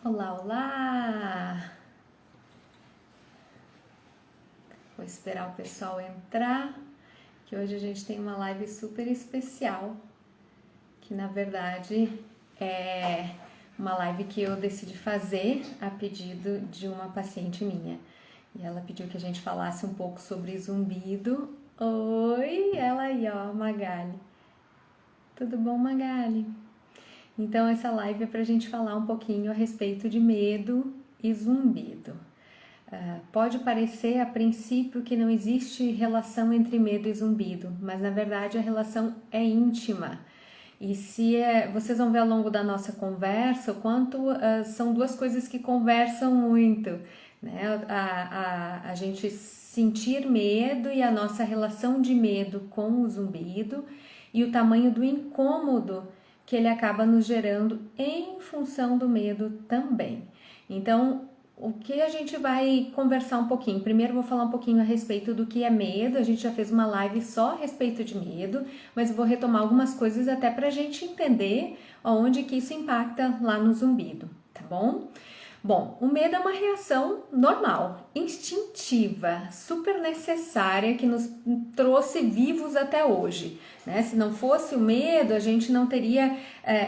Olá, olá! Vou esperar o pessoal entrar, que hoje a gente tem uma live super especial, que na verdade é uma live que eu decidi fazer a pedido de uma paciente minha. E ela pediu que a gente falasse um pouco sobre zumbido. Oi, ela aí, ó, Magali. Tudo bom, Magali? Então essa live é pra gente falar um pouquinho a respeito de medo e zumbido. Pode parecer a princípio que não existe relação entre medo e zumbido, mas na verdade a relação é íntima. E vocês vão ver ao longo da nossa conversa o quanto são duas coisas que conversam muito, né? A gente sentir medo e a nossa relação de medo com o zumbido e o tamanho do incômodo que ele acaba nos gerando em função do medo também. Então, o que a gente vai conversar um pouquinho? Primeiro vou falar um pouquinho a respeito do que é medo. A gente já fez uma live só a respeito de medo, mas vou retomar algumas coisas até pra gente entender onde que isso impacta lá no zumbido, tá bom? Bom, o medo é uma reação normal, instintiva, super necessária que nos trouxe vivos até hoje, né? Se não fosse o medo, a gente não teria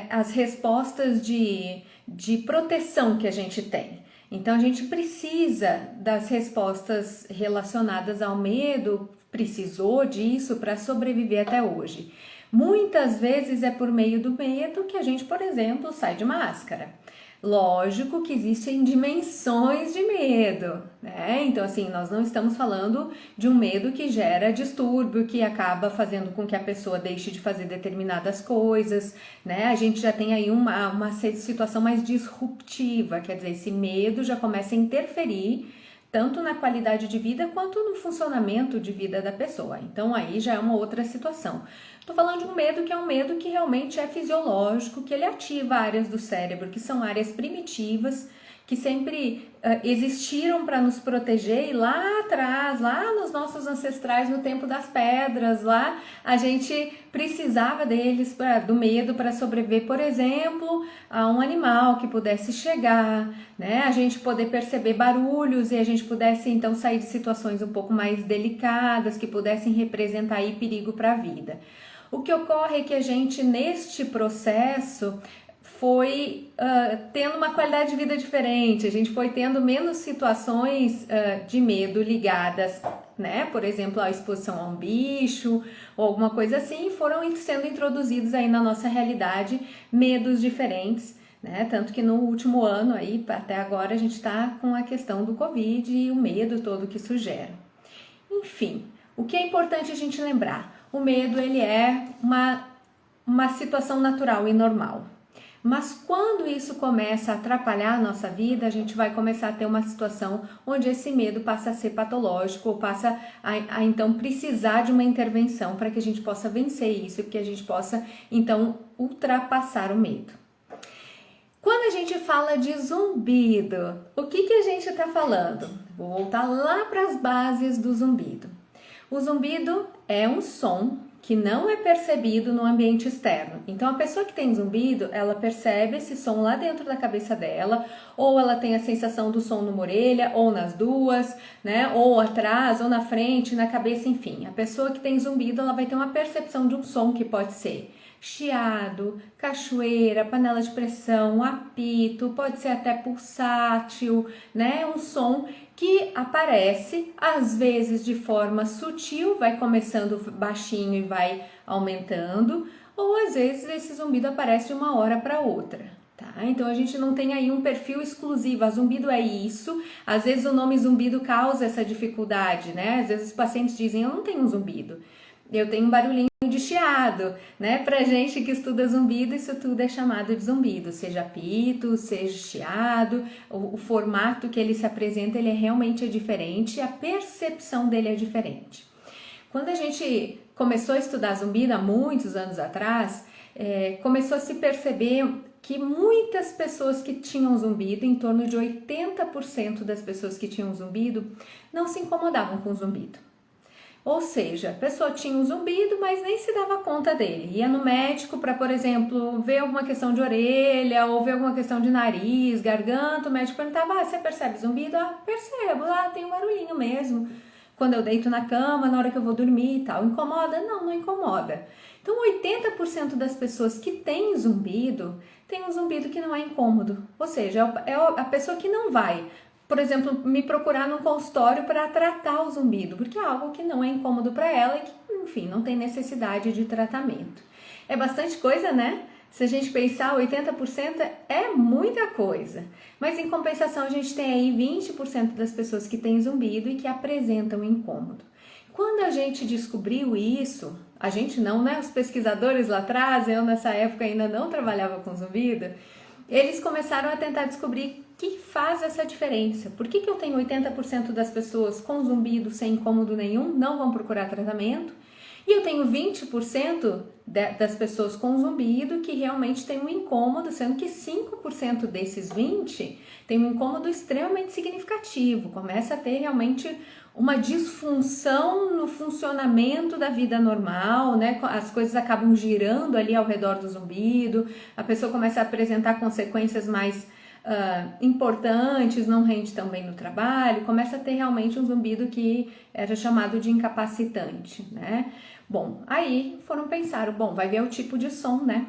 as respostas de proteção que a gente tem. Então a gente precisa das respostas relacionadas ao medo, precisou disso para sobreviver até hoje. Muitas vezes é por meio do medo que a gente, por exemplo, sai de máscara. Lógico que existem dimensões de medo, né? Então, assim, nós não estamos falando de um medo que gera distúrbio, que acaba fazendo com que a pessoa deixe de fazer determinadas coisas, né? A gente já tem aí uma situação mais disruptiva, quer dizer, esse medo já começa a interferir tanto na qualidade de vida quanto no funcionamento de vida da pessoa. Então aí já é uma outra situação. Tô falando de um medo que é um medo que realmente é fisiológico, que ele ativa áreas do cérebro, que são áreas primitivas, que sempre existiram para nos proteger e lá atrás, lá nos nossos ancestrais, no tempo das pedras, lá a gente precisava deles, do medo para sobreviver, por exemplo, a um animal que pudesse chegar, né? A gente poder perceber barulhos e a gente pudesse então sair de situações um pouco mais delicadas, que pudessem representar aí perigo para a vida. O que ocorre é que a gente, neste processo, foi tendo uma qualidade de vida diferente, a gente foi tendo menos situações de medo ligadas, né? Por exemplo, a exposição a um bicho ou alguma coisa assim, e foram sendo introduzidos aí na nossa realidade medos diferentes, né? Tanto que no último ano aí, até agora, a gente está com a questão do Covid e o medo todo que isso gera. Enfim, o que é importante a gente lembrar? O medo, ele é uma situação natural e normal. Mas quando isso começa a atrapalhar a nossa vida, a gente vai começar a ter uma situação onde esse medo passa a ser patológico ou passa a então precisar de uma intervenção para que a gente possa vencer isso e que a gente possa então ultrapassar o medo. Quando a gente fala de zumbido, o que a gente está falando? Vou voltar lá para as bases do zumbido. O zumbido é um som que não é percebido no ambiente externo. Então, a pessoa que tem zumbido, ela percebe esse som lá dentro da cabeça dela, ou ela tem a sensação do som numa orelha, ou nas duas, né? Ou atrás, ou na frente, na cabeça, enfim. A pessoa que tem zumbido, ela vai ter uma percepção de um som que pode ser chiado, cachoeira, panela de pressão, apito, pode ser até pulsátil, né? Um som que aparece às vezes de forma sutil, vai começando baixinho e vai aumentando, ou às vezes esse zumbido aparece de uma hora para outra. Tá? Então a gente não tem aí um perfil exclusivo, a zumbido é isso, às vezes o nome zumbido causa essa dificuldade, né? Às vezes os pacientes dizem, eu não tenho um zumbido, eu tenho um barulhinho de chiado, né? Pra gente que estuda zumbido, isso tudo é chamado de zumbido, seja pito, seja chiado, o formato que ele se apresenta, ele realmente é diferente, a percepção dele é diferente. Quando a gente começou a estudar zumbido há muitos anos atrás, começou a se perceber que muitas pessoas que tinham zumbido, em torno de 80% das pessoas que tinham zumbido, não se incomodavam com zumbido. Ou seja, a pessoa tinha um zumbido, mas nem se dava conta dele. Ia no médico para, por exemplo, ver alguma questão de orelha ou ver alguma questão de nariz, garganta. O médico perguntava: você percebe zumbido? Percebo. Tem um barulhinho mesmo. Quando eu deito na cama, na hora que eu vou dormir e tal. Incomoda? Não, não incomoda. Então, 80% das pessoas que têm zumbido, tem um zumbido que não é incômodo. Ou seja, é a pessoa que não vai, por exemplo, me procurar num consultório para tratar o zumbido, porque é algo que não é incômodo para ela e que, enfim, não tem necessidade de tratamento. É bastante coisa, né? Se a gente pensar, 80% é muita coisa. Mas em compensação, a gente tem aí 20% das pessoas que têm zumbido e que apresentam incômodo. Quando a gente descobriu isso, a gente não, né? Os pesquisadores lá atrás, eu nessa época ainda não trabalhava com zumbido, eles começaram a tentar descobrir o que faz essa diferença. Por que eu tenho 80% das pessoas com zumbido sem incômodo nenhum, não vão procurar tratamento? E eu tenho 20% das pessoas com zumbido que realmente tem um incômodo, sendo que 5% desses 20% tem um incômodo extremamente significativo. Começa a ter realmente uma disfunção no funcionamento da vida normal, né? As coisas acabam girando ali ao redor do zumbido, a pessoa começa a apresentar consequências mais importantes, não rende tão bem no trabalho, começa a ter realmente um zumbido que era chamado de incapacitante, né? Bom, aí foram pensar, bom, vai ver o tipo de som, né?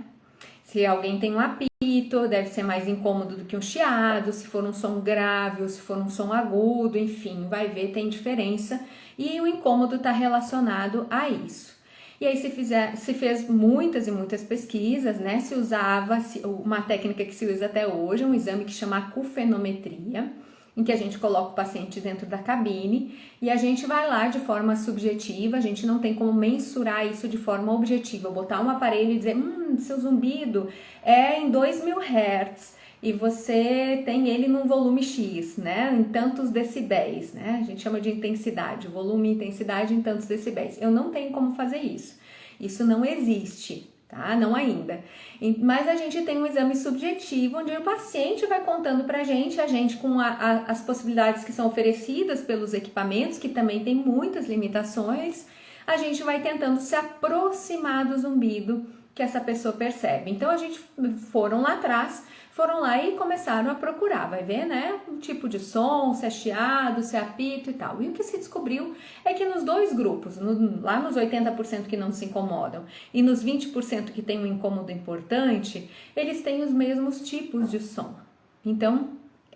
Se alguém tem um apito, deve ser mais incômodo do que um chiado, se for um som grave ou se for um som agudo, enfim, vai ver, tem diferença e o incômodo está relacionado a isso. E aí se fez muitas e muitas pesquisas, né? Se usava uma técnica que se usa até hoje, um exame que chama acufenometria, em que a gente coloca o paciente dentro da cabine e a gente vai lá de forma subjetiva, a gente não tem como mensurar isso de forma objetiva, botar um aparelho e dizer, seu zumbido é em 2000 Hz e você tem ele num volume X, né, em tantos decibéis, né, a gente chama de intensidade, volume e intensidade em tantos decibéis. Eu não tenho como fazer isso, isso não existe. Tá? Não ainda. Mas a gente tem um exame subjetivo onde o paciente vai contando pra gente, a gente com as possibilidades que são oferecidas pelos equipamentos, que também tem muitas limitações, a gente vai tentando se aproximar do zumbido que essa pessoa percebe. Então a gente foram lá e começaram a procurar, vai ver, né, o tipo de som, se é chiado, se é apito e tal. E o que se descobriu é que nos dois grupos, lá nos 80% que não se incomodam e nos 20% que tem um incômodo importante, eles têm os mesmos tipos de som. Então,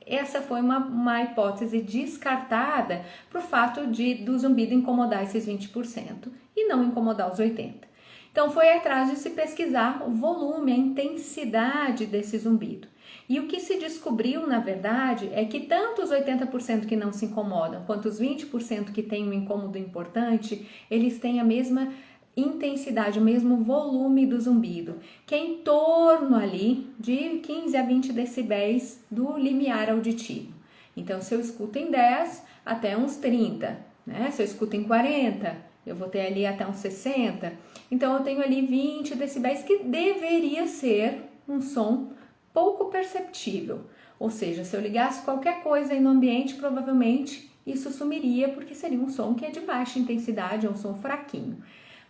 essa foi uma hipótese descartada para o fato do zumbido incomodar esses 20% e não incomodar os 80%. Então foi atrás de se pesquisar o volume, a intensidade desse zumbido. E o que se descobriu, na verdade, é que tanto os 80% que não se incomodam, quanto os 20% que têm um incômodo importante, eles têm a mesma intensidade, o mesmo volume do zumbido, que é em torno ali de 15 a 20 decibéis do limiar auditivo. Então, se eu escuto em 10, até uns 30, né? Se eu escuto em 40, eu vou ter ali até uns 60. Então, eu tenho ali 20 decibéis, que deveria ser um som pouco perceptível. Ou seja, se eu ligasse qualquer coisa aí no ambiente, provavelmente isso sumiria, porque seria um som que é de baixa intensidade, é um som fraquinho.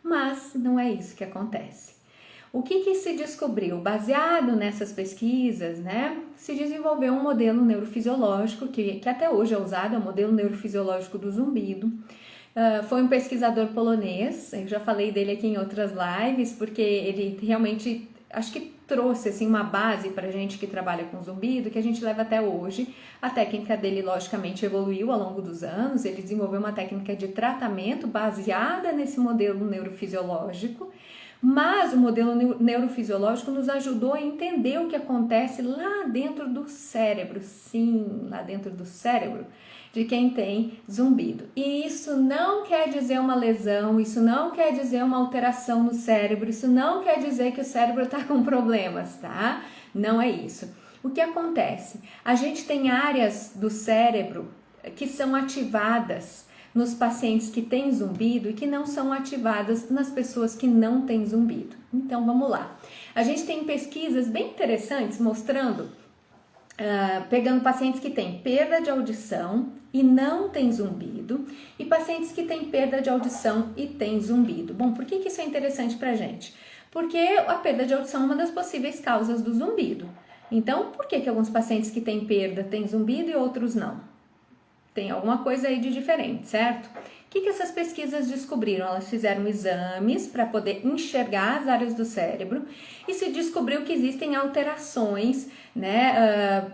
Mas não é isso que acontece. O que se descobriu? Baseado nessas pesquisas, né, se desenvolveu um modelo neurofisiológico, que até hoje é usado, é o modelo neurofisiológico do zumbido. Foi um pesquisador polonês, eu já falei dele aqui em outras lives, porque ele realmente, acho que trouxe assim, uma base para a gente que trabalha com zumbido, que a gente leva até hoje. A técnica dele, logicamente, evoluiu ao longo dos anos, ele desenvolveu uma técnica de tratamento baseada nesse modelo neurofisiológico, mas o modelo neurofisiológico nos ajudou a entender o que acontece lá dentro do cérebro, sim, lá dentro do cérebro de quem tem zumbido. E isso não quer dizer uma lesão, isso não quer dizer uma alteração no cérebro, isso não quer dizer que o cérebro está com problemas, tá? Não é isso. O que acontece? A gente tem áreas do cérebro que são ativadas nos pacientes que têm zumbido e que não são ativadas nas pessoas que não têm zumbido. Então, vamos lá. A gente tem pesquisas bem interessantes mostrando pegando pacientes que têm perda de audição e não tem zumbido, e pacientes que têm perda de audição e tem zumbido. Bom, por que isso é interessante pra gente? Porque a perda de audição é uma das possíveis causas do zumbido. Então, por que alguns pacientes que têm perda têm zumbido e outros não? Tem alguma coisa aí de diferente, certo? O que essas pesquisas descobriram? Elas fizeram exames para poder enxergar as áreas do cérebro e se descobriu que existem alterações,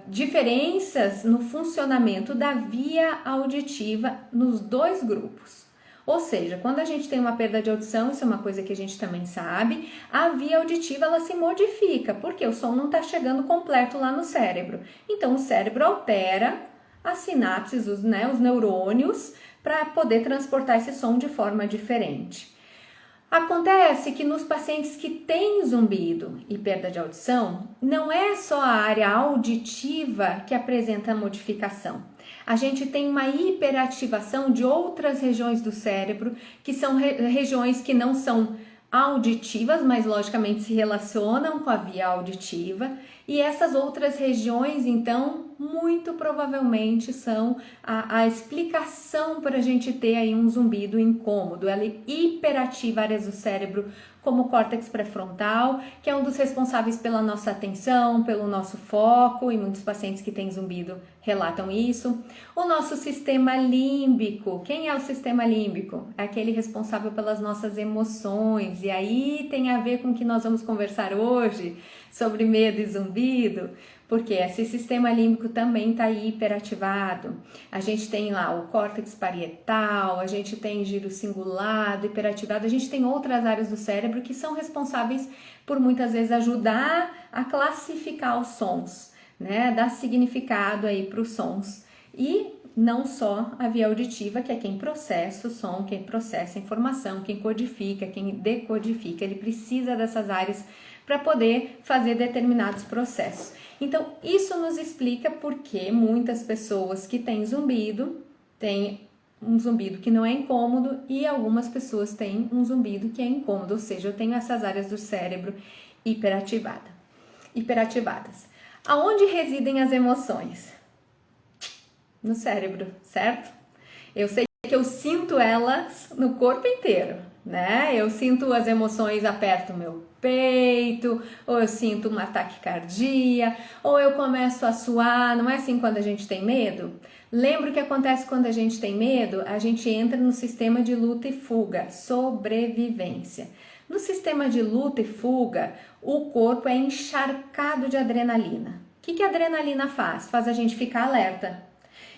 diferenças no funcionamento da via auditiva nos dois grupos. Ou seja, quando a gente tem uma perda de audição, isso é uma coisa que a gente também sabe, a via auditiva ela se modifica, porque o som não está chegando completo lá no cérebro. Então o cérebro altera as sinapses, os neurônios, para poder transportar esse som de forma diferente. Acontece que nos pacientes que têm zumbido e perda de audição, não é só a área auditiva que apresenta modificação. A gente tem uma hiperativação de outras regiões do cérebro, que são regiões que não são auditivas, mas logicamente se relacionam com a via auditiva, e essas outras regiões, então, muito provavelmente são a explicação para a gente ter aí um zumbido incômodo. Ela hiperativa áreas do cérebro, como o córtex pré-frontal, que é um dos responsáveis pela nossa atenção, pelo nosso foco, e muitos pacientes que têm zumbido relatam isso. O nosso sistema límbico, quem é o sistema límbico? É aquele responsável pelas nossas emoções, e aí tem a ver com o que nós vamos conversar hoje, sobre medo e zumbido, porque esse sistema límbico também está hiperativado. A gente tem lá o córtex parietal, a gente tem giro cingulado, hiperativado, a gente tem outras áreas do cérebro que são responsáveis por muitas vezes ajudar a classificar os sons, dar significado aí para os sons. E não só a via auditiva, que é quem processa o som, quem processa a informação, quem codifica, quem decodifica, ele precisa dessas áreas para poder fazer determinados processos. Então, isso nos explica por que muitas pessoas que têm zumbido, têm um zumbido que não é incômodo e algumas pessoas têm um zumbido que é incômodo, ou seja, eu tenho essas áreas do cérebro hiperativadas. Aonde residem as emoções? No cérebro, certo? Eu sei que eu sinto elas no corpo inteiro, Eu sinto as emoções, aperto o meu peito, ou eu sinto uma taquicardia, ou eu começo a suar. Não é assim quando a gente tem medo? Lembra o que acontece quando a gente tem medo? A gente entra no sistema de luta e fuga, sobrevivência. No sistema de luta e fuga, o corpo é encharcado de adrenalina. O que a adrenalina faz? Faz a gente ficar alerta.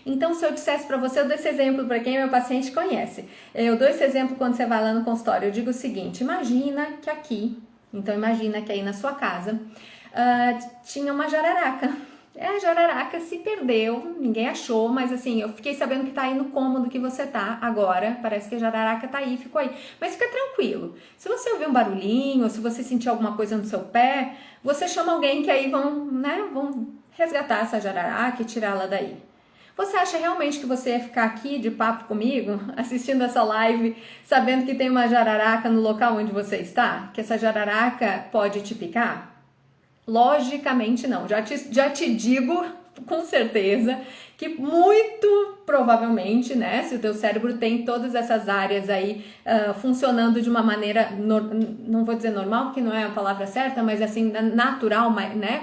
Então, se eu dissesse para você, eu dou esse exemplo para quem meu paciente conhece. Eu dou esse exemplo quando você vai lá no consultório. Eu digo o seguinte, imagina que aí na sua casa tinha uma jararaca. A jararaca se perdeu, ninguém achou, mas assim, eu fiquei sabendo que tá aí no cômodo que você tá agora, parece que a jararaca tá aí, ficou aí. Mas fica tranquilo, se você ouvir um barulhinho, ou se você sentir alguma coisa no seu pé, você chama alguém que aí vão resgatar essa jararaca e tirá-la daí. Você acha realmente que você ia ficar aqui de papo comigo, assistindo essa live, sabendo que tem uma jararaca no local onde você está? Que essa jararaca pode te picar? Logicamente não. Já te digo com certeza que muito provavelmente, se o teu cérebro tem todas essas áreas aí funcionando de uma maneira, não vou dizer normal, porque não é a palavra certa, mas assim, natural,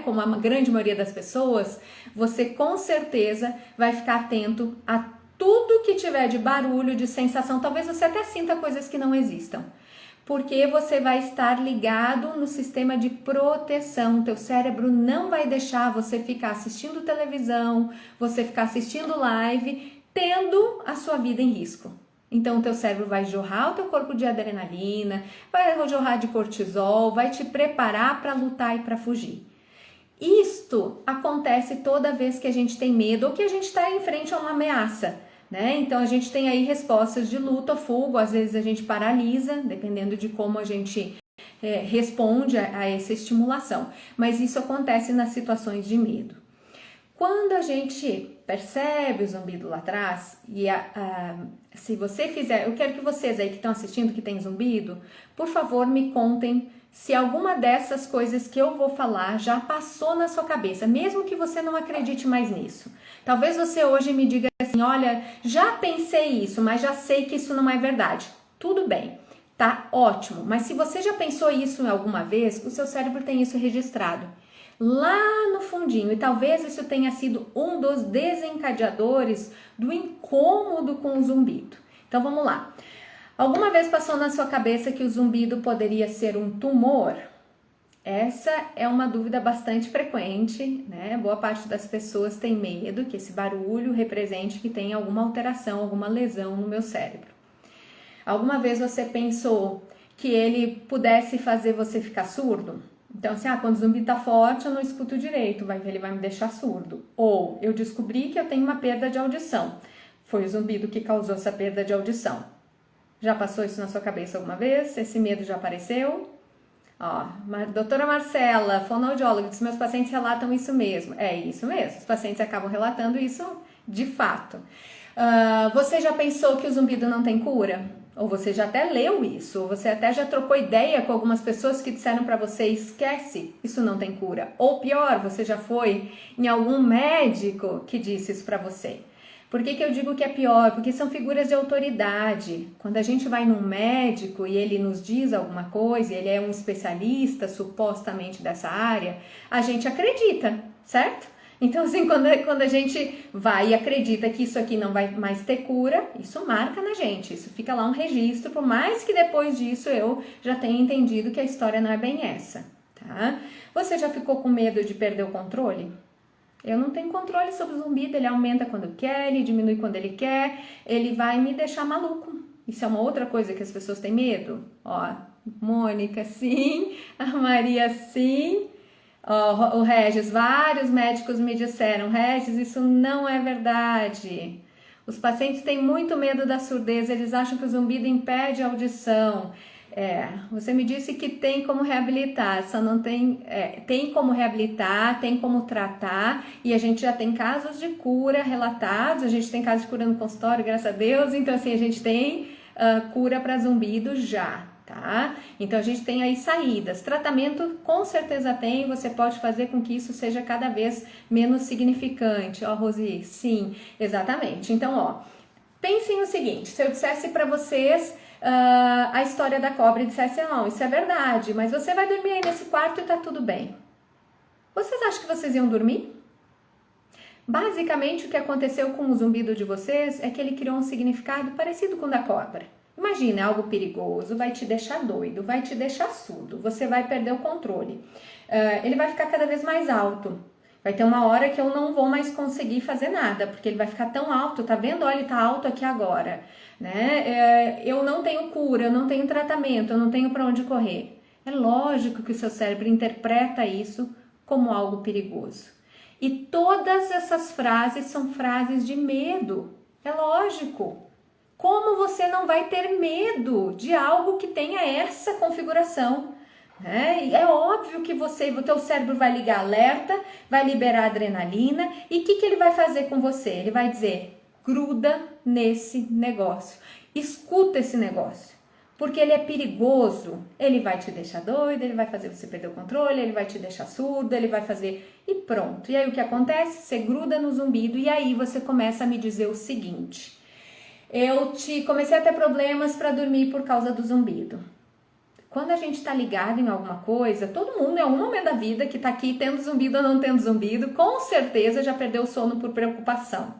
como a grande maioria das pessoas, você com certeza vai ficar atento a tudo que tiver de barulho, de sensação, talvez você até sinta coisas que não existam. Porque você vai estar ligado no sistema de proteção. Teu cérebro não vai deixar você ficar assistindo televisão, você ficar assistindo live, tendo a sua vida em risco. Então, o teu cérebro vai jorrar o teu corpo de adrenalina, vai jorrar de cortisol, vai te preparar para lutar e para fugir. Isto acontece toda vez que a gente tem medo ou que a gente está em frente a uma ameaça. Então a gente tem aí respostas de luta ou fuga, às vezes a gente paralisa, dependendo de como a gente responde a essa estimulação, mas isso acontece nas situações de medo. Quando a gente percebe o zumbido lá atrás, e se você fizer, eu quero que vocês aí que estão assistindo, que tem zumbido, por favor me contem se alguma dessas coisas que eu vou falar já passou na sua cabeça, mesmo que você não acredite mais nisso. Talvez você hoje me diga assim, olha, já pensei isso, mas já sei que isso não é verdade. Tudo bem, tá ótimo, mas se você já pensou isso alguma vez, o seu cérebro tem isso registrado lá no fundinho, e talvez isso tenha sido um dos desencadeadores do incômodo com o zumbido. Então vamos lá. Alguma vez passou na sua cabeça que o zumbido poderia ser um tumor? Essa é uma dúvida bastante frequente, né? Boa parte das pessoas tem medo que esse barulho represente que tem alguma alteração, alguma lesão no meu cérebro. Alguma vez você pensou que ele pudesse fazer você ficar surdo? Então, assim, quando o zumbi tá forte, eu não escuto direito, ele vai me deixar surdo. Ou eu descobri que eu tenho uma perda de audição. Foi o zumbido que causou essa perda de audição. Já passou isso na sua cabeça alguma vez? Esse medo já apareceu? Ó, doutora Marcela, fonoaudióloga, diz que meus pacientes relatam isso mesmo. É isso mesmo, os pacientes acabam relatando isso de fato. Você já pensou que o zumbido não tem cura? Ou você já até leu isso, ou você até já trocou ideia com algumas pessoas que disseram para você, esquece, isso não tem cura. Ou pior, você já foi em algum médico que disse isso para você. Por que eu digo que é pior? Porque são figuras de autoridade. Quando a gente vai num médico e ele nos diz alguma coisa, ele é um especialista supostamente dessa área, a gente acredita, certo? Então, assim, quando a gente vai e acredita que isso aqui não vai mais ter cura, isso marca na gente, isso fica lá um registro, por mais que depois disso eu já tenha entendido que a história não é bem essa, tá? Você já ficou com medo de perder o controle? Eu não tenho controle sobre o zumbido, ele aumenta quando quer, ele diminui quando ele quer, ele vai me deixar maluco. Isso é uma outra coisa que as pessoas têm medo. Ó, Mônica, sim, a Maria, sim. O Regis, vários médicos me disseram, Regis, isso não é verdade. Os pacientes têm muito medo da surdez, eles acham que o zumbido impede a audição. Você me disse que tem como reabilitar, só não tem, tem como reabilitar, tem como tratar, e a gente já tem casos de cura relatados, a gente tem casos de cura no consultório, graças a Deus, então assim, a gente tem cura para zumbido já. Tá? Então a gente tem aí saídas, tratamento com certeza tem, você pode fazer com que isso seja cada vez menos significante. Ó, Rosi, sim, exatamente. Então, ó, pensem o seguinte, se eu dissesse para vocês a história da cobra e dissesse, não, isso é verdade, mas você vai dormir aí nesse quarto e tá tudo bem. Vocês acham que vocês iam dormir? Basicamente o que aconteceu com o zumbido de vocês é que ele criou um significado parecido com o da cobra. Imagina, algo perigoso, vai te deixar doido, vai te deixar surdo, você vai perder o controle. Ele vai ficar cada vez mais alto. Vai ter uma hora que eu não vou mais conseguir fazer nada, porque ele vai ficar tão alto, tá vendo? Olha, ele tá alto aqui agora, né? Eu não tenho cura, eu não tenho tratamento, eu não tenho para onde correr. É lógico que o seu cérebro interpreta isso como algo perigoso. E todas essas frases são frases de medo, é lógico. Como você não vai ter medo de algo que tenha essa configuração? É óbvio que o teu cérebro vai ligar alerta, vai liberar adrenalina e o que ele vai fazer com você? Ele vai dizer, gruda nesse negócio, escuta esse negócio, porque ele é perigoso, ele vai te deixar doido, ele vai fazer você perder o controle, ele vai te deixar surdo, ele vai fazer e pronto. E aí o que acontece? Você gruda no zumbido e aí você começa a me dizer o seguinte... comecei a ter problemas para dormir por causa do zumbido. Quando a gente está ligado em alguma coisa, todo mundo em algum momento da vida que está aqui tendo zumbido ou não tendo zumbido, com certeza já perdeu o sono por preocupação.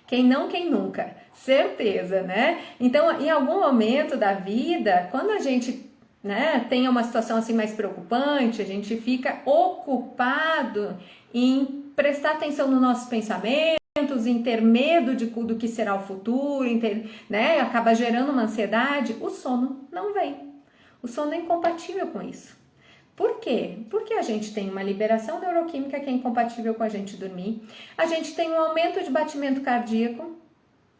Quem não, quem nunca. Certeza, né? Então, em algum momento da vida, quando a gente tem uma situação assim mais preocupante, a gente fica ocupado em prestar atenção no nosso pensamento, em ter medo do que será o futuro, acaba gerando uma ansiedade, o sono não vem. O sono é incompatível com isso. Por quê? Porque a gente tem uma liberação neuroquímica que é incompatível com a gente dormir. A gente tem um aumento de batimento cardíaco.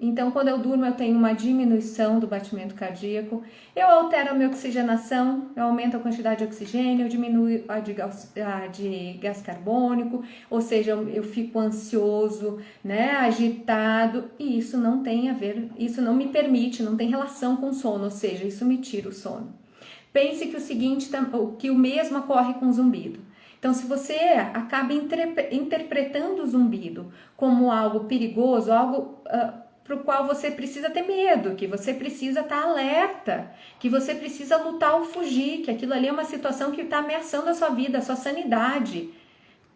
Então, quando eu durmo, eu tenho uma diminuição do batimento cardíaco. Eu altero a minha oxigenação, eu aumento a quantidade de oxigênio, eu diminuo a de gás carbônico, ou seja, eu fico ansioso, agitado, e isso não tem a ver, isso não me permite, não tem relação com o sono, ou seja, isso me tira o sono. pense que que o mesmo ocorre com o zumbido. Então, se você acaba interpretando o zumbido como algo perigoso, algo para o qual você precisa ter medo, que você precisa estar alerta, que você precisa lutar ou fugir, que aquilo ali é uma situação que está ameaçando a sua vida, a sua sanidade,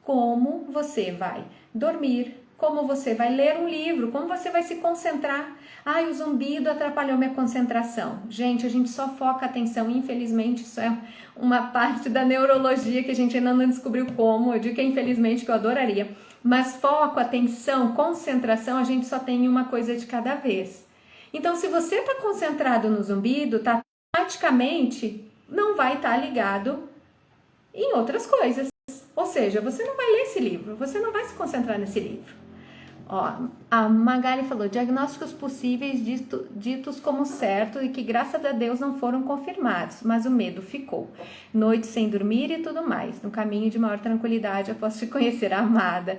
como você vai dormir, como você vai ler um livro, como você vai se concentrar. Ai, o zumbido atrapalhou minha concentração. Gente, a gente só foca a atenção, infelizmente isso é uma parte da neurologia que a gente ainda não descobriu como, eu digo que é infelizmente que eu adoraria, mas foco, atenção, concentração, a gente só tem uma coisa de cada vez. Então, se você está concentrado no zumbido, automaticamente não vai estar ligado em outras coisas. Ou seja, você não vai ler esse livro, você não vai se concentrar nesse livro. Ó, a Magali falou, diagnósticos possíveis ditos como certo e que graças a Deus não foram confirmados, mas o medo ficou. Noite sem dormir e tudo mais, no caminho de maior tranquilidade após te conhecer, amada.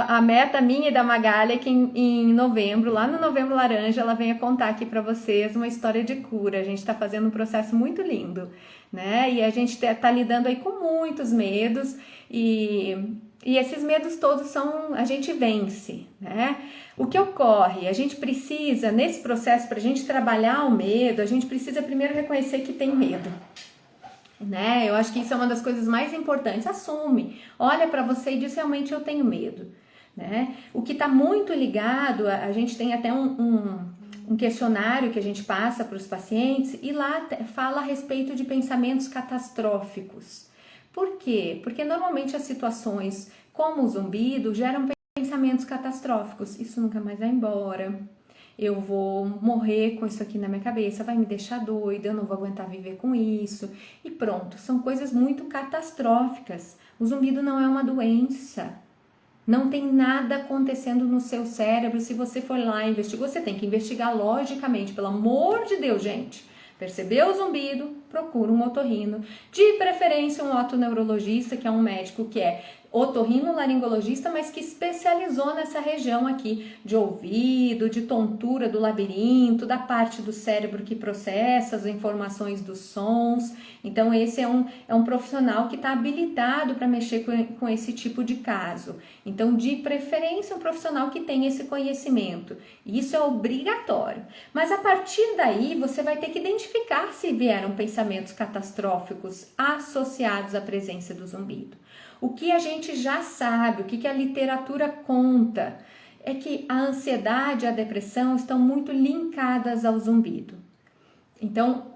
A meta minha e da Magali é que em novembro, lá no Novembro Laranja, ela venha contar aqui para vocês uma história de cura. A gente está fazendo um processo muito lindo, né? E a gente tá lidando aí com muitos medos e esses medos todos a gente vence, né? O que ocorre? A gente precisa, nesse processo, para a gente trabalhar o medo, a gente precisa primeiro reconhecer que tem medo, né? Eu acho que isso é uma das coisas mais importantes. Assume, olha para você e diz, realmente eu tenho medo, né? O que está muito ligado, a gente tem até um questionário que a gente passa para os pacientes e lá fala a respeito de pensamentos catastróficos. Por quê? Porque normalmente as situações como o zumbido geram pensamentos catastróficos. Isso nunca mais vai embora. Eu vou morrer com isso aqui na minha cabeça, vai me deixar doida, eu não vou aguentar viver com isso. E pronto, são coisas muito catastróficas. O zumbido não é uma doença. Não tem nada acontecendo no seu cérebro. Se você for lá investigar, você tem que investigar logicamente, pelo amor de Deus, gente. Percebeu o zumbido? Procura um otorrino, de preferência um otoneurologista, que é um médico que é otorrinolaringologista, mas que especializou nessa região aqui de ouvido, de tontura do labirinto, da parte do cérebro que processa as informações dos sons. Então esse é um profissional que está habilitado para mexer com esse tipo de caso. Então, de preferência, um profissional que tem esse conhecimento. Isso é obrigatório. Mas a partir daí, você vai ter que identificar se vieram pensamentos catastróficos associados à presença do zumbido. O que a gente já sabe, o que a literatura conta, é que a ansiedade e a depressão estão muito linkadas ao zumbido. Então,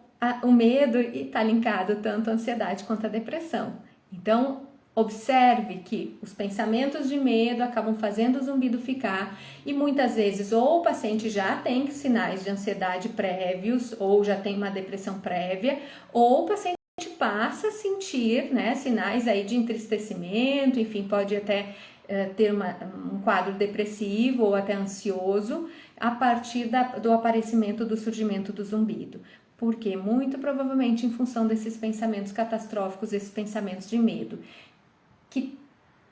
o medo está linkado tanto à ansiedade quanto à depressão. Então, observe que os pensamentos de medo acabam fazendo o zumbido ficar e muitas vezes ou o paciente já tem sinais de ansiedade prévios ou já tem uma depressão prévia ou o paciente passa a sentir, né, sinais aí de entristecimento, enfim, pode até ter um quadro depressivo ou até ansioso a partir do aparecimento, do surgimento do zumbido. Porque muito provavelmente em função desses pensamentos catastróficos, esses pensamentos de medo, que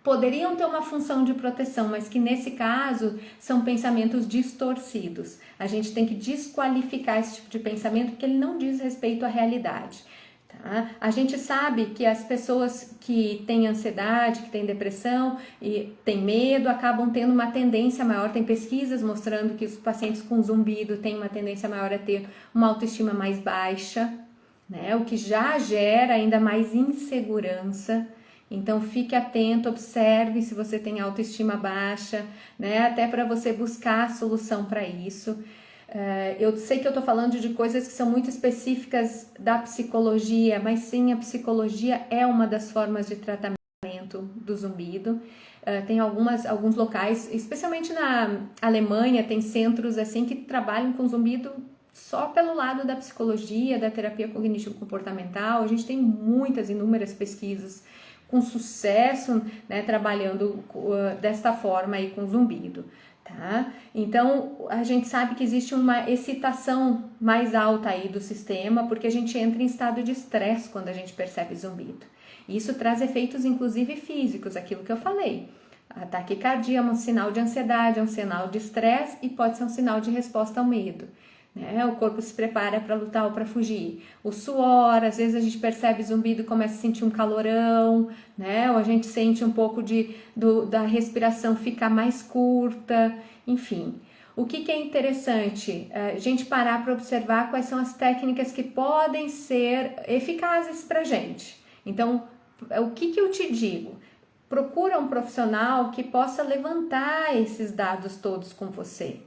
poderiam ter uma função de proteção, mas que nesse caso são pensamentos distorcidos. A gente tem que desqualificar esse tipo de pensamento porque ele não diz respeito à realidade. Tá? A gente sabe que as pessoas que têm ansiedade, que têm depressão e têm medo, acabam tendo uma tendência maior. Tem pesquisas mostrando que os pacientes com zumbido têm uma tendência maior a ter uma autoestima mais baixa, né? O que já gera ainda mais insegurança. Então fique atento, observe se você tem autoestima baixa, né? Até para você buscar a solução para isso. Eu sei que eu tô falando de coisas que são muito específicas da psicologia, mas sim, a psicologia é uma das formas de tratamento do zumbido. Tem alguns locais, especialmente na Alemanha, tem centros assim que trabalham com zumbido só pelo lado da psicologia, da terapia cognitivo-comportamental. A gente tem inúmeras pesquisas com sucesso, né, trabalhando desta forma aí com zumbido. Tá? Então, a gente sabe que existe uma excitação mais alta aí do sistema, porque a gente entra em estado de estresse quando a gente percebe zumbido. Isso traz efeitos, inclusive, físicos, aquilo que eu falei. A taquicardia é um sinal de ansiedade, é um sinal de estresse e pode ser um sinal de resposta ao medo. né? O corpo se prepara para lutar ou para fugir. O suor, às vezes a gente percebe zumbido e começa a sentir um calorão, né? Ou a gente sente um pouco da respiração ficar mais curta, enfim. O que é interessante? A gente parar para observar quais são as técnicas que podem ser eficazes para a gente. Então, o que eu te digo? Procura um profissional que possa levantar esses dados todos com você.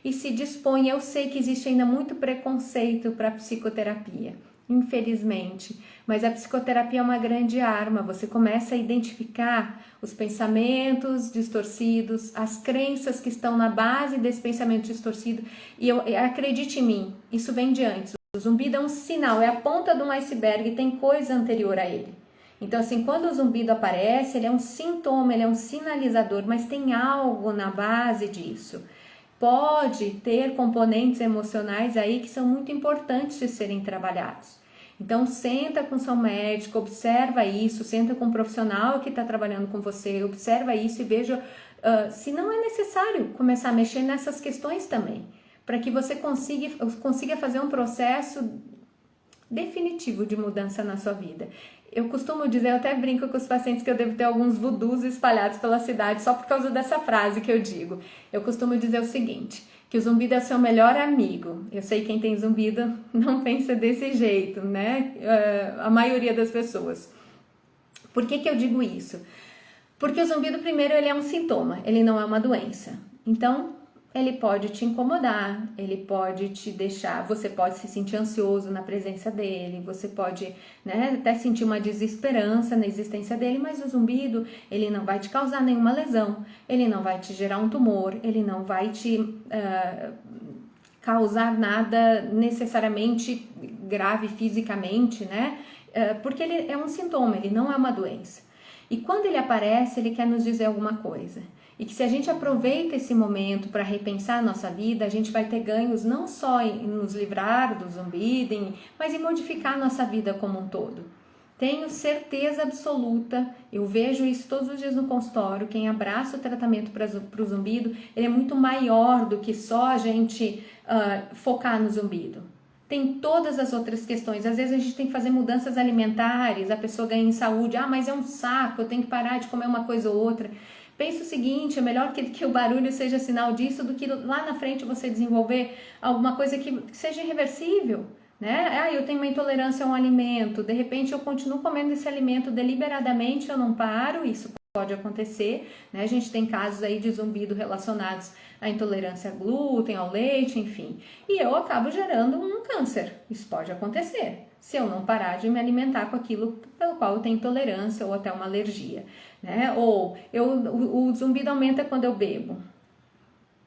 E se dispõe, eu sei que existe ainda muito preconceito para a psicoterapia, infelizmente, mas a psicoterapia é uma grande arma, você começa a identificar os pensamentos distorcidos, as crenças que estão na base desse pensamento distorcido, e acredite em mim, isso vem de antes, o zumbido é um sinal, é a ponta de um iceberg, tem coisa anterior a ele. Então, assim, quando o zumbido aparece, ele é um sintoma, ele é um sinalizador, mas tem algo na base disso. Pode ter componentes emocionais aí que são muito importantes de serem trabalhados. Então, senta com seu médico, observa isso, senta com um profissional que está trabalhando com você, observa isso e veja se não é necessário começar a mexer nessas questões também, para que você consiga fazer um processo definitivo de mudança na sua vida. Eu costumo dizer, eu até brinco com os pacientes que eu devo ter alguns voodoos espalhados pela cidade só por causa dessa frase que eu digo. Eu costumo dizer o seguinte, que o zumbido é o seu melhor amigo. Eu sei que quem tem zumbido não pensa desse jeito, né? A maioria das pessoas. Por que eu digo isso? Porque o zumbido, primeiro, ele é um sintoma, ele não é uma doença. Então, ele pode te incomodar, ele pode te deixar, você pode se sentir ansioso na presença dele, você pode, né, até sentir uma desesperança na existência dele, mas o zumbido, ele não vai te causar nenhuma lesão, ele não vai te gerar um tumor, ele não vai te causar nada necessariamente grave fisicamente, né, porque ele é um sintoma, ele não é uma doença. E quando ele aparece, ele quer nos dizer alguma coisa. E que se a gente aproveita esse momento para repensar a nossa vida, a gente vai ter ganhos não só em nos livrar do zumbido, mas em modificar a nossa vida como um todo. Tenho certeza absoluta, eu vejo isso todos os dias no consultório, quem abraça o tratamento para o zumbido, ele é muito maior do que só a gente focar no zumbido. Tem todas as outras questões, às vezes a gente tem que fazer mudanças alimentares, a pessoa ganha em saúde, mas é um saco, eu tenho que parar de comer uma coisa ou outra. Pensa o seguinte, é melhor que o barulho seja sinal disso do que lá na frente você desenvolver alguma coisa que seja irreversível, né? Eu tenho uma intolerância a um alimento, de repente eu continuo comendo esse alimento deliberadamente, eu não paro, isso pode acontecer, né? A gente tem casos aí de zumbido relacionados à intolerância a glúten, ao leite, enfim. E eu acabo gerando um câncer, isso pode acontecer, se eu não parar de me alimentar com aquilo pelo qual eu tenho intolerância ou até uma alergia, né? Ou o zumbido aumenta quando eu bebo.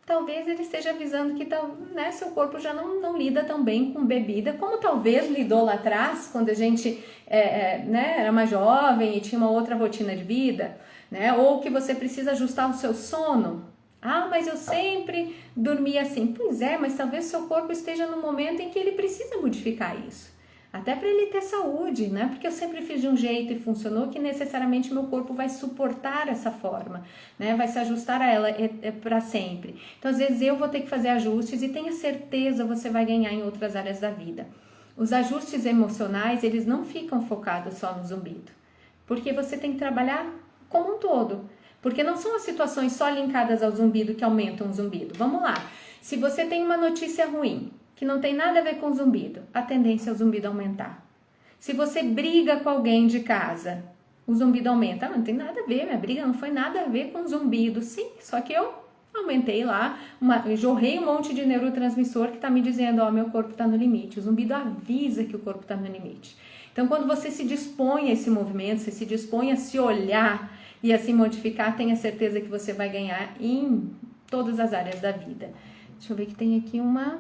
Talvez ele esteja avisando que né, seu corpo já não lida tão bem com bebida, como talvez lidou lá atrás, quando a gente né, era mais jovem e tinha uma outra rotina de vida, né? Ou que você precisa ajustar o seu sono. Mas eu sempre dormia assim. Pois é, mas talvez seu corpo esteja no momento em que ele precisa modificar isso. Até para ele ter saúde, né? Porque eu sempre fiz de um jeito e funcionou que necessariamente meu corpo vai suportar essa forma, né? Vai se ajustar a ela para sempre. Então, às vezes eu vou ter que fazer ajustes e tenha certeza você vai ganhar em outras áreas da vida. Os ajustes emocionais, eles não ficam focados só no zumbido, porque você tem que trabalhar como um todo. Porque não são as situações só linkadas ao zumbido que aumentam o zumbido. Vamos lá. Se você tem uma notícia ruim, que não tem nada a ver com zumbido, a tendência é o zumbido aumentar. Se você briga com alguém de casa, o zumbido aumenta. Não tem nada a ver, minha briga não foi nada a ver com zumbido. Sim, só que eu aumentei lá, jorrei um monte de neurotransmissor que está me dizendo, meu corpo está no limite. O zumbido avisa que o corpo está no limite. Então, quando você se dispõe a esse movimento, você se dispõe a se olhar e a se modificar, tenha certeza que você vai ganhar em todas as áreas da vida. Deixa eu ver que tem aqui uma...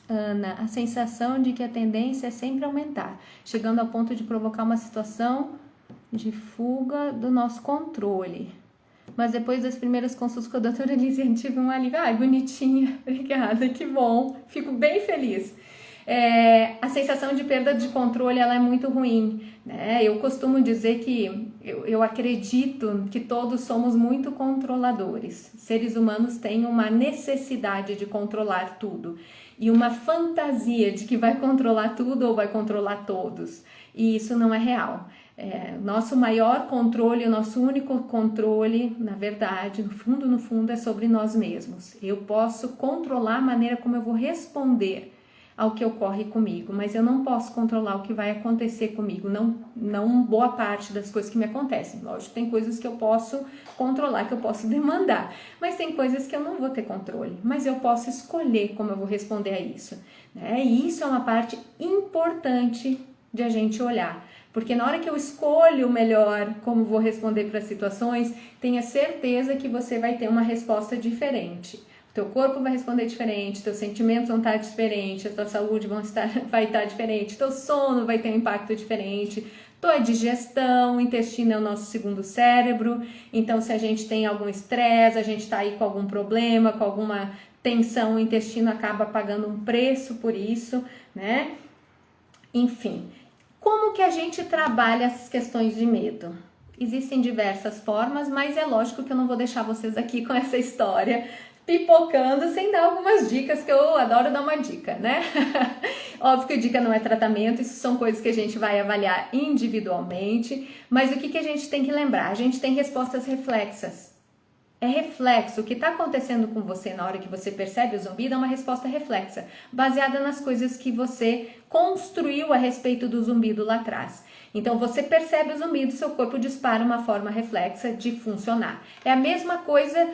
Ana, a sensação de que a tendência é sempre aumentar, chegando ao ponto de provocar uma situação de fuga do nosso controle. Mas depois das primeiras consultas com a doutora Elisiane, tive um alívio. Bonitinha, obrigada, que bom, fico bem feliz. a sensação de perda de controle ela é muito ruim, né? Eu costumo dizer que eu acredito que todos somos muito controladores. Seres humanos têm uma necessidade de controlar tudo e uma fantasia de que vai controlar tudo ou vai controlar todos. E isso não é real. Nosso maior controle, o nosso único controle, na verdade, no fundo, é sobre nós mesmos. Eu posso controlar a maneira como eu vou responder ao que ocorre comigo, mas eu não posso controlar o que vai acontecer comigo, não boa parte das coisas que me acontecem. Lógico, tem coisas que eu posso controlar, que eu posso demandar, mas tem coisas que eu não vou ter controle, mas eu posso escolher como eu vou responder a isso, né? E isso é uma parte importante de a gente olhar, porque na hora que eu escolho melhor como vou responder para as situações, tenha certeza que você vai ter uma resposta diferente. Teu corpo vai responder diferente, teus sentimentos vão estar diferentes, a tua saúde vai estar diferente, teu sono vai ter um impacto diferente, tua digestão, o intestino é o nosso segundo cérebro, então se a gente tem algum estresse, a gente está aí com algum problema, com alguma tensão, o intestino acaba pagando um preço por isso, né? Enfim, como que a gente trabalha essas questões de medo? Existem diversas formas, mas é lógico que eu não vou deixar vocês aqui com essa história pipocando sem dar algumas dicas, que eu adoro dar uma dica, né? Óbvio que a dica não é tratamento, isso são coisas que a gente vai avaliar individualmente, mas o que a gente tem que lembrar? A gente tem respostas reflexas. É reflexo, o que está acontecendo com você na hora que você percebe o zumbido é uma resposta reflexa, baseada nas coisas que você construiu a respeito do zumbido lá atrás. Então você percebe o zumbido, seu corpo dispara uma forma reflexa de funcionar. É a mesma coisa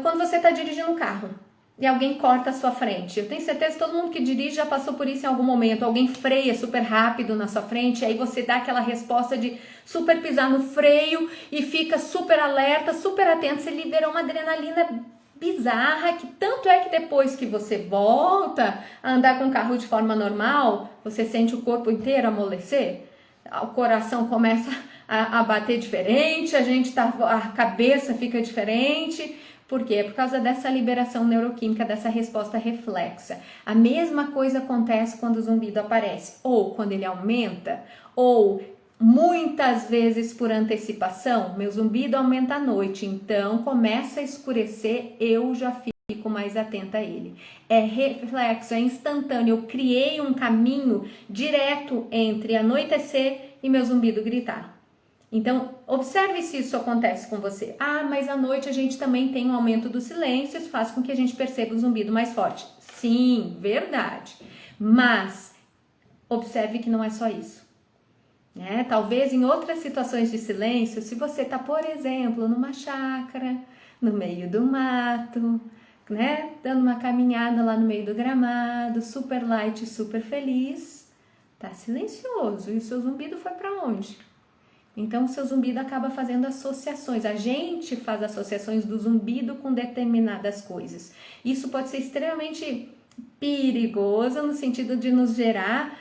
quando você está dirigindo um carro e alguém corta a sua frente. Eu tenho certeza que todo mundo que dirige já passou por isso em algum momento. Alguém freia super rápido na sua frente, aí você dá aquela resposta de super pisar no freio e fica super alerta, super atento. Você libera uma adrenalina bizarra, que tanto é que depois que você volta a andar com o carro de forma normal, você sente o corpo inteiro amolecer, o coração começa a bater diferente, a cabeça fica diferente. Por quê? É por causa dessa liberação neuroquímica, dessa resposta reflexa. A mesma coisa acontece quando o zumbido aparece, ou quando ele aumenta, ou muitas vezes por antecipação. Meu zumbido aumenta à noite, então começa a escurecer, eu já fico mais atenta a ele. É reflexo, é instantâneo. Eu criei um caminho direto entre anoitecer e meu zumbido gritar. Então, observe se isso acontece com você. Ah, mas à noite a gente também tem um aumento do silêncio, isso faz com que a gente perceba o zumbido mais forte. Sim, verdade. Mas, observe que não é só isso. Talvez em outras situações de silêncio, se você está, por exemplo, numa chácara, no meio do mato, dando uma caminhada lá no meio do gramado, super light, super feliz, tá silencioso. E o seu zumbido foi para onde? Então, o seu zumbido acaba fazendo associações. A gente faz associações do zumbido com determinadas coisas. Isso pode ser extremamente perigoso no sentido de nos gerar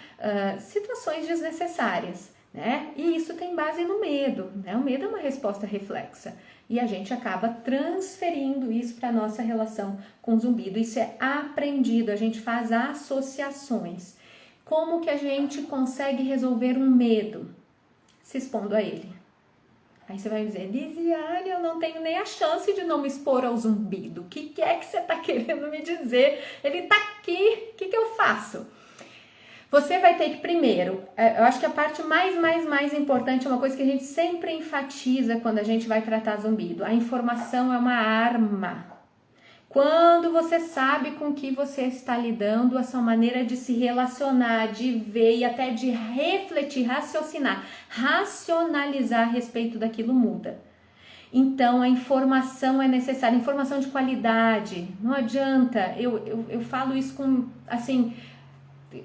situações desnecessárias, né? E isso tem base no medo, né? O medo é uma resposta reflexa. E a gente acaba transferindo isso para a nossa relação com o zumbido. Isso é aprendido, a gente faz associações. Como que a gente consegue resolver um medo? Se expondo a ele. Aí você vai dizer, Lisiane, eu não tenho nem a chance de não me expor ao zumbido. O que é que você está querendo me dizer? Ele está aqui, o que eu faço? Você vai ter que primeiro, eu acho que a parte mais importante é uma coisa que a gente sempre enfatiza quando a gente vai tratar zumbido. A informação é uma arma. Quando você sabe com que você está lidando, a sua maneira de se relacionar, de ver e até de refletir, raciocinar, racionalizar a respeito daquilo muda. Então, a informação é necessária, informação de qualidade. Não adianta, eu falo isso com, assim,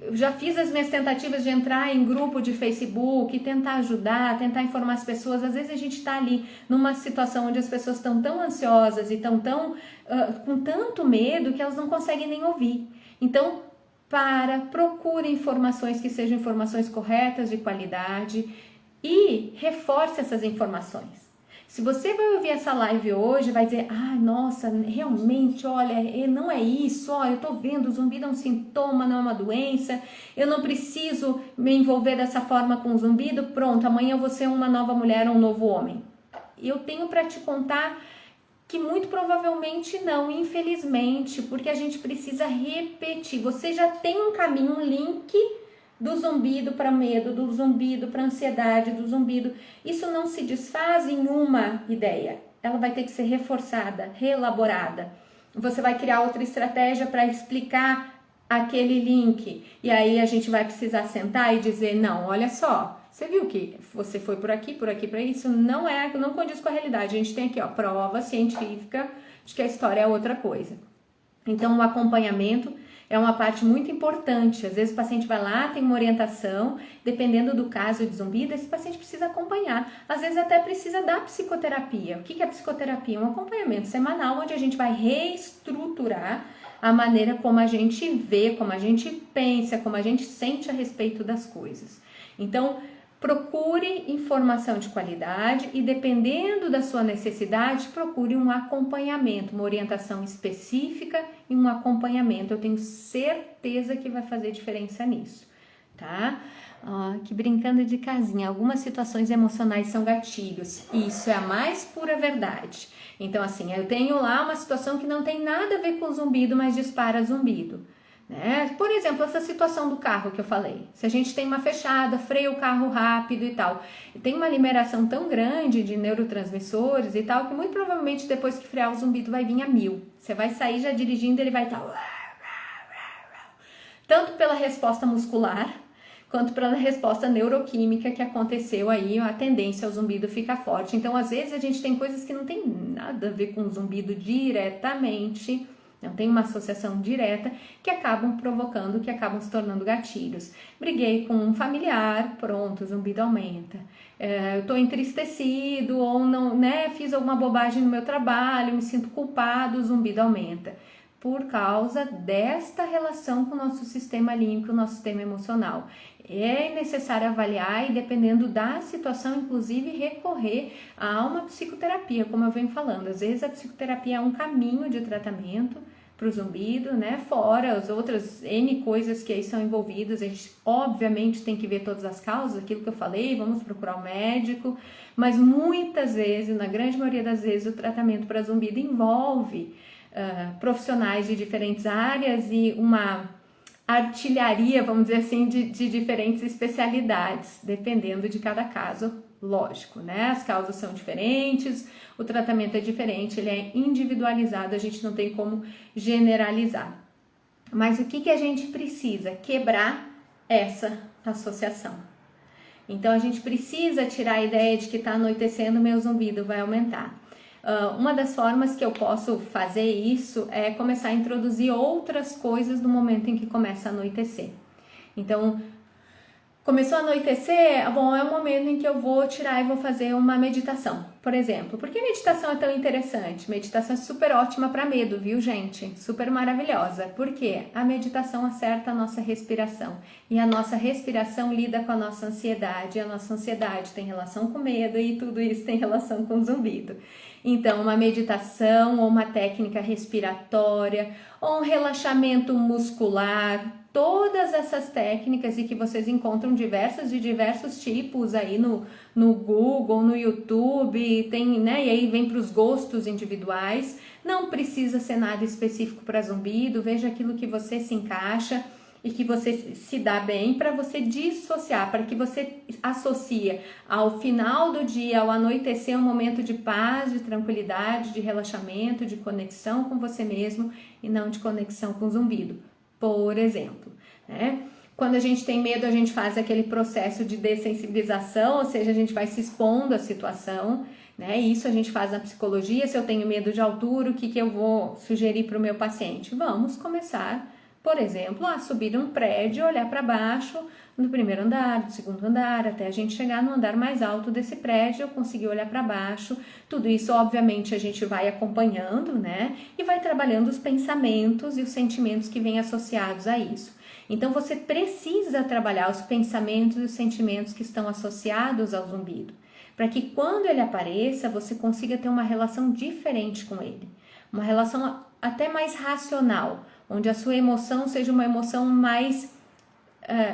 eu já fiz as minhas tentativas de entrar em grupo de Facebook, tentar ajudar, tentar informar as pessoas. Às vezes a gente está ali numa situação onde as pessoas estão tão ansiosas e estão com tanto medo que elas não conseguem nem ouvir. Então, procure informações que sejam informações corretas, de qualidade, e reforce essas informações. Se você vai ouvir essa live hoje, vai dizer, nossa, realmente, olha, não é isso, ó, eu tô vendo, o zumbido é um sintoma, não é uma doença, eu não preciso me envolver dessa forma com o zumbido, pronto, amanhã eu vou ser uma nova mulher ou um novo homem. Eu tenho para te contar que muito provavelmente não, infelizmente, porque a gente precisa repetir. Você já tem um caminho, um link do zumbido para medo, do zumbido para ansiedade, do zumbido. Isso não se desfaz em uma ideia. Ela vai ter que ser reforçada, reelaborada. Você vai criar outra estratégia para explicar aquele link. E aí a gente vai precisar sentar e dizer, não, olha só, você viu que você foi por aqui, para isso, não condiz com a realidade. A gente tem aqui, ó, prova científica de que a história é outra coisa. Então, o acompanhamento é uma parte muito importante. Às vezes o paciente vai lá, tem uma orientação, dependendo do caso de zumbido, esse paciente precisa acompanhar. Às vezes até precisa da psicoterapia. O que é psicoterapia? Um acompanhamento semanal, onde a gente vai reestruturar a maneira como a gente vê, como a gente pensa, como a gente sente a respeito das coisas. Então, procure informação de qualidade e, dependendo da sua necessidade, procure um acompanhamento, uma orientação específica e um acompanhamento. Eu tenho certeza que vai fazer diferença nisso, tá? Que brincando de casinha, algumas situações emocionais são gatilhos. Isso é a mais pura verdade. Então, assim, eu tenho lá uma situação que não tem nada a ver com zumbido, mas dispara zumbido. Né? Por exemplo, essa situação do carro que eu falei, se a gente tem uma fechada, freia o carro rápido e tal, tem uma liberação tão grande de neurotransmissores e tal, que muito provavelmente depois que frear o zumbido vai vir a 1000. Você vai sair já dirigindo, ele vai estar tanto pela resposta muscular quanto pela resposta neuroquímica que aconteceu aí, a tendência ao zumbido fica forte. Então, às vezes a gente tem coisas que não tem nada a ver com o zumbido diretamente, não tem uma associação direta, que acabam provocando, que acabam se tornando gatilhos. Briguei com um familiar, pronto, o zumbido aumenta. Eu estou entristecido ou não, né, fiz alguma bobagem no meu trabalho, me sinto culpado, o zumbido aumenta. Por causa desta relação com o nosso sistema límbico, o nosso sistema emocional. É necessário avaliar e, dependendo da situação, inclusive, recorrer a uma psicoterapia, como eu venho falando. Às vezes a psicoterapia é um caminho de tratamento para o zumbido, né? Fora as outras N coisas que aí são envolvidas. A gente, obviamente, tem que ver todas as causas, aquilo que eu falei, vamos procurar um médico. Mas muitas vezes, na grande maioria das vezes, o tratamento para zumbido envolve profissionais de diferentes áreas e uma artilharia, vamos dizer assim, de diferentes especialidades, dependendo de cada caso, lógico, né? As causas são diferentes, o tratamento é diferente, ele é individualizado, a gente não tem como generalizar. Mas o que a gente precisa? Quebrar essa associação. Então, a gente precisa tirar a ideia de que está anoitecendo, meu zumbido vai aumentar. Uma das formas que eu posso fazer isso é começar a introduzir outras coisas no momento em que começa a anoitecer. Então, começou a anoitecer, bom, é o momento em que eu vou tirar e vou fazer uma meditação, por exemplo. Por que meditação é tão interessante? Meditação é super ótima para medo, viu, gente? Super maravilhosa. Por quê? A meditação acerta a nossa respiração. E a nossa respiração lida com a nossa ansiedade. E a nossa ansiedade tem relação com medo e tudo isso tem relação com zumbido. Então, uma meditação ou uma técnica respiratória ou um relaxamento muscular, todas essas técnicas, e que vocês encontram de diversos tipos aí no Google, no YouTube, tem, né? E aí vem para os gostos individuais. Não precisa ser nada específico para zumbido, veja aquilo que você se encaixa e que você se dá bem, para você dissociar, para que você associe ao final do dia, ao anoitecer, um momento de paz, de tranquilidade, de relaxamento, de conexão com você mesmo e não de conexão com o zumbido, por exemplo, né? Quando a gente tem medo, a gente faz aquele processo de dessensibilização, ou seja, a gente vai se expondo à situação, né? Isso a gente faz na psicologia. Se eu tenho medo de altura, o que eu vou sugerir para o meu paciente? Vamos começar, por exemplo, a subir um prédio, olhar para baixo, no primeiro andar, no segundo andar, até a gente chegar no andar mais alto desse prédio, conseguir olhar para baixo. Tudo isso, obviamente, a gente vai acompanhando, né? E vai trabalhando os pensamentos e os sentimentos que vêm associados a isso. Então, você precisa trabalhar os pensamentos e os sentimentos que estão associados ao zumbido. para que quando ele apareça, você consiga ter uma relação diferente com ele, uma relação até mais racional, onde a sua emoção seja uma emoção mais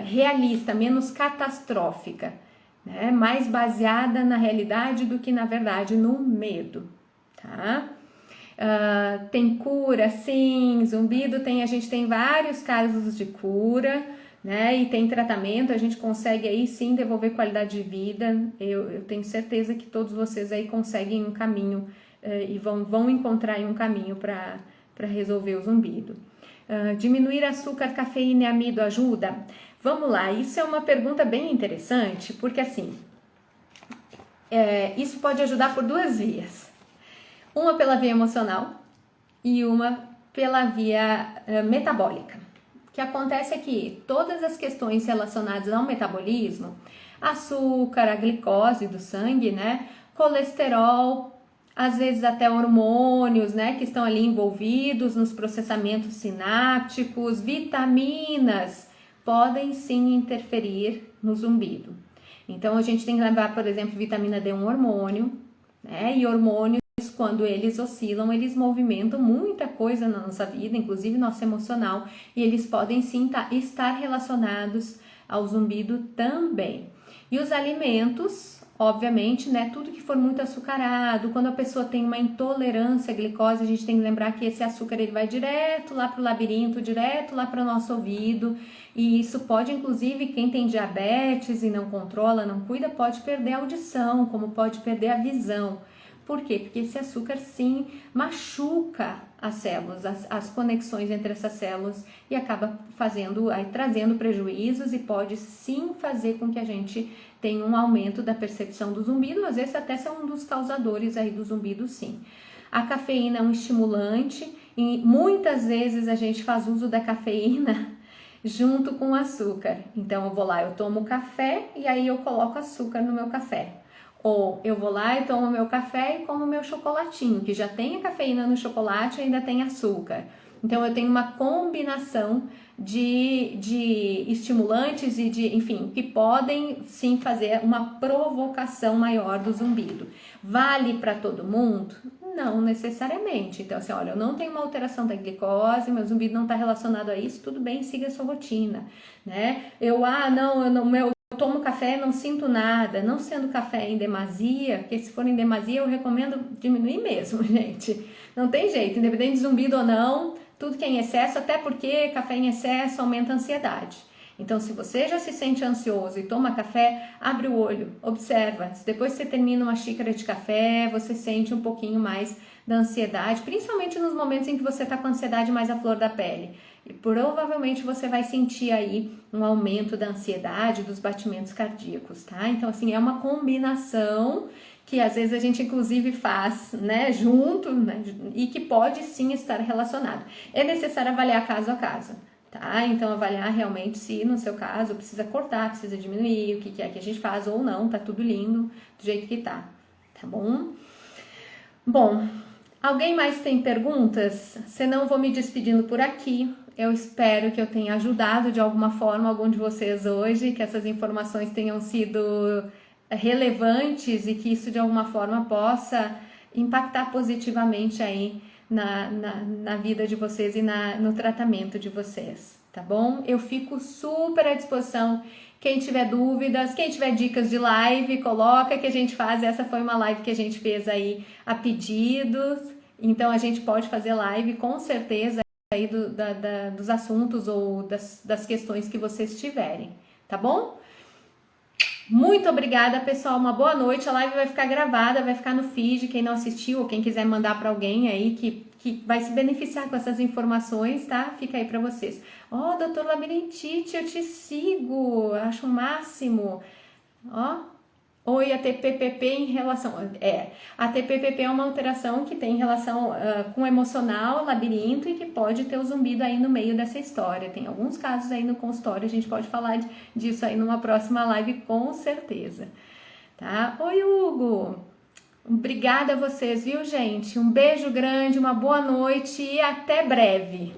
realista, menos catastrófica, né? Mais baseada na realidade do que na verdade no medo, tá? Tem cura, sim, zumbido a gente tem vários casos de cura, né? E tem tratamento, a gente consegue aí sim devolver qualidade de vida. Eu tenho certeza que todos vocês aí conseguem um caminho e vão encontrar aí um caminho para resolver o zumbido. Diminuir açúcar, cafeína e amido ajuda? Vamos lá, isso é uma pergunta bem interessante, porque assim, isso pode ajudar por duas vias. Uma pela via emocional e uma pela via metabólica. O que acontece é que todas as questões relacionadas ao metabolismo, açúcar, a glicose do sangue, né, colesterol, às vezes até hormônios, né, que estão ali envolvidos nos processamentos sinápticos, vitaminas, podem sim interferir no zumbido. Então a gente tem que lembrar, por exemplo, vitamina D é um hormônio, né, e hormônios, quando eles oscilam, eles movimentam muita coisa na nossa vida, inclusive nosso emocional, e eles podem sim estar relacionados ao zumbido também. E os alimentos, obviamente, né, tudo que for muito açucarado, quando a pessoa tem uma intolerância à glicose, a gente tem que lembrar que esse açúcar ele vai direto lá para o labirinto, direto lá para o nosso ouvido, e isso pode, inclusive, quem tem diabetes e não controla, não cuida, pode perder a audição, como pode perder a visão. Por quê? Porque esse açúcar sim machuca as células, as conexões entre essas células e acaba trazendo prejuízos e pode sim fazer com que a gente tenha um aumento da percepção do zumbido, às vezes até ser um dos causadores aí do zumbido sim. A cafeína é um estimulante e muitas vezes a gente faz uso da cafeína junto com o açúcar. Então eu vou lá, eu tomo café e aí eu coloco açúcar no meu café. Ou eu vou lá e tomo meu café e como meu chocolatinho, que já tem a cafeína no chocolate e ainda tem açúcar. Então eu tenho uma combinação de estimulantes e enfim, que podem sim fazer uma provocação maior do zumbido. Vale para todo mundo? Não necessariamente. Então assim, olha, eu não tenho uma alteração da glicose, meu zumbido não está relacionado a isso, tudo bem, siga a sua rotina, né? Eu tomo café, não sinto nada, não sendo café em demasia, porque se for em demasia eu recomendo diminuir mesmo, gente. Não tem jeito, independente de zumbido ou não, tudo que é em excesso, até porque café em excesso aumenta a ansiedade. Então, se você já se sente ansioso e toma café, abre o olho, observa. Se depois você termina uma xícara de café, você sente um pouquinho mais da ansiedade, principalmente nos momentos em que você está com a ansiedade mais à flor da pele. E provavelmente você vai sentir aí um aumento da ansiedade, dos batimentos cardíacos, tá? Então, assim, é uma combinação que às vezes a gente inclusive faz, né, junto, né, e que pode sim estar relacionado. É necessário avaliar caso a caso, tá? Então, avaliar realmente se no seu caso precisa cortar, precisa diminuir, o que é que a gente faz ou não, tá tudo lindo do jeito que tá bom? Bom, alguém mais tem perguntas? Senão eu vou me despedindo por aqui. Eu espero que eu tenha ajudado de alguma forma algum de vocês hoje, que essas informações tenham sido relevantes e que isso de alguma forma possa impactar positivamente aí na vida de vocês e no tratamento de vocês, tá bom? Eu fico super à disposição. Quem tiver dúvidas, quem tiver dicas de live, coloca que a gente faz. Essa foi uma live que a gente fez aí a pedidos, então a gente pode fazer live com certeza aí dos assuntos ou das questões que vocês tiverem, tá bom? Muito obrigada, pessoal. Uma boa noite. A live vai ficar gravada, vai ficar no feed. Quem não assistiu ou quem quiser mandar para alguém aí que vai se beneficiar com essas informações, tá? Fica aí para vocês. Ó, doutor Labirintite, eu te sigo. Acho o máximo. Ó. Oi, a TPPP em relação... a TPPP é uma alteração que tem relação com emocional, labirinto e que pode ter o zumbido aí no meio dessa história. Tem alguns casos aí no consultório, a gente pode falar disso aí numa próxima live com certeza. Tá? Oi, Hugo! Obrigada a vocês, viu, gente? Um beijo grande, uma boa noite e até breve!